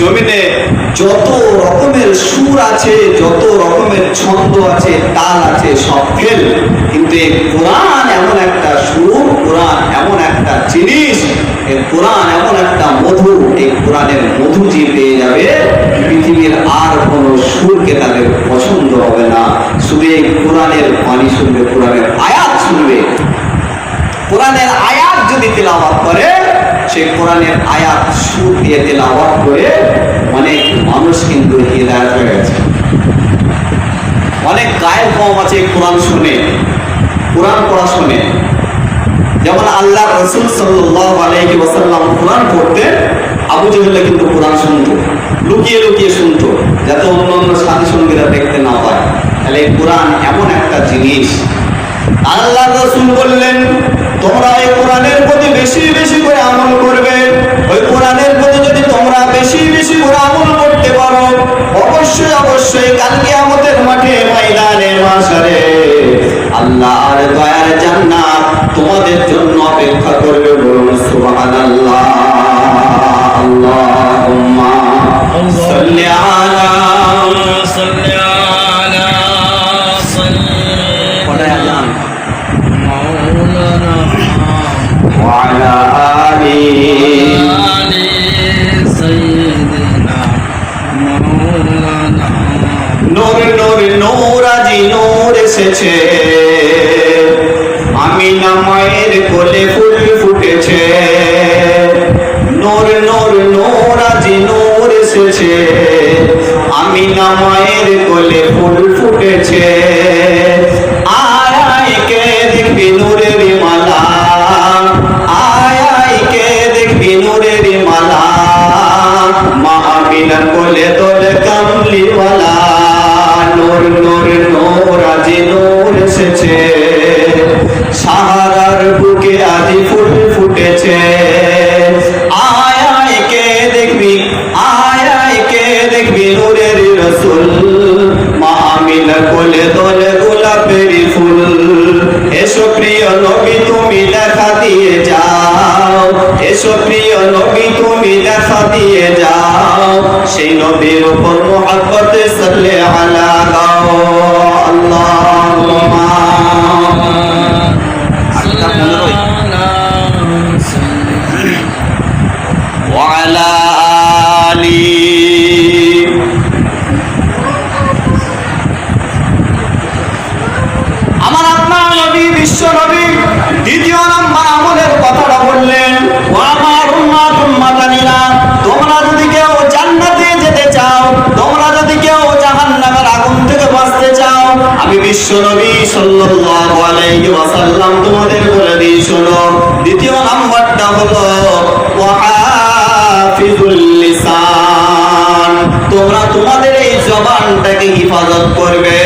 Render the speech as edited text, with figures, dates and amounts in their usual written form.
জমিনে যত রকমের সুর আছে, যত রকমের ছন্দ আছে, তাল আছে, সব ফেল। কিন্তু এই কোরআন এমন একটা সুর, কোরআন এমন একটা জিনিস, এই কোরআন এমন একটা মধু, এই কোরআনের মধু যে পেয়ে যাবে, পৃথিবীর আর কোনো সুরকে তাদের পছন্দ হবে না। শুধু এই কোরআনের বাণী শুনবে, কোরআনের আয়াত শুনবে। কোরআনের আয়াত যদি তেলাওয়াত করে, সেই কোরআনের আয়াত সুর দিয়ে তেলাওয়াত করে অনেক মানুষ কিন্তু হিদায়াত হয়ে গেছে। অনেক গায়ের কম আছে কোরআন শুনে, কোরআন পড়া শুনে। যেমন আল্লাহ রাসূল সাল্লাল্লাহু আলাইহি ওয়াসাল্লাম কোরআন পড়তেন, আবু জাহেল কিন্তু কোরআন শুনতো, লুকিয়ে লুকিয়ে শুনতো, যাতে অন্য অন্য সাথী সঙ্গীরা দেখতে না পায়। তাহলে এই কোরআন এমন একটা জিনিস। আল্লাহ রাসূল বললেন, তোমরা এই কোরআনের প্রতি বেশি বেশি করে আমল করবে। ওই কোরআনের প্রতি যদি তোমরা বেশি বেশি করে আমল করতে পারো, অবশ্যই অবশ্যই কাল কিয়ামতের মাঠে, ময়দানে মাশারে আল্লাহর দয়ার জান্নাত তোমাদের জন্য অপেক্ষা করবে। বলুন সুবহানাল্লাহ। আল্লাহুম্মা সাল্লি আলা وعلى آل سيدنا مولانا। নূর নূর নূর আজি নূর এসেছে, আমিনা মায়ের কোলে ফুল ফুটেছে। নূর নূর নূর আজি নূর এসেছে, আমিনা মায়ের কোলে ফুল ফুটেছে। আয় আয় কে দেখবি নূরের মালা, নূরের মালা, মা আমিনার কোলে তোলে কামলিওয়ালা। নূর নূর নূর আজি নূর এসেছে, সাহারার বুকে আজি ফুল ফুটেছে। আয় আয় কে দেখবি, আয় আয় কে দেখবি নূরের রাসূল, মা আমিনার কোলে তোলে গোলাপের ফুল। এসো প্রিয় নবী তুমি দেখা দিয়ে যাও, এসো প্রিয় নবী তুমি দেখা দিয়ে যাও, সেই নবীর উপর মুহাব্বতে সাল্লি আলা গাও। আল্লাহুম্মা ওয়া আলা আলি। আমার আপনার নবী, বিশ্ব নবী দ্বিতীয় নাম্বার আমলের কথাটা বললেন, ও আমার উম্মাত উম্মাতানিরা, তোমরা যদি কেউ জান্নাতে যেতে চাও, তোমরা যদি কেউ জাহান্নামের আগুন থেকে বাঁচতে চাও, আমি বিশ্ব নবী সাল্লাল্লাহু আলাইহি ওয়াসাল্লাম তোমাদের বলে দিই, শোনো। দ্বিতীয় নাম্বারটা হলো ওয়াহাফিজুল লিসান, তোমরা তোমাদের এই জবানটাকে হিফাজত করবে।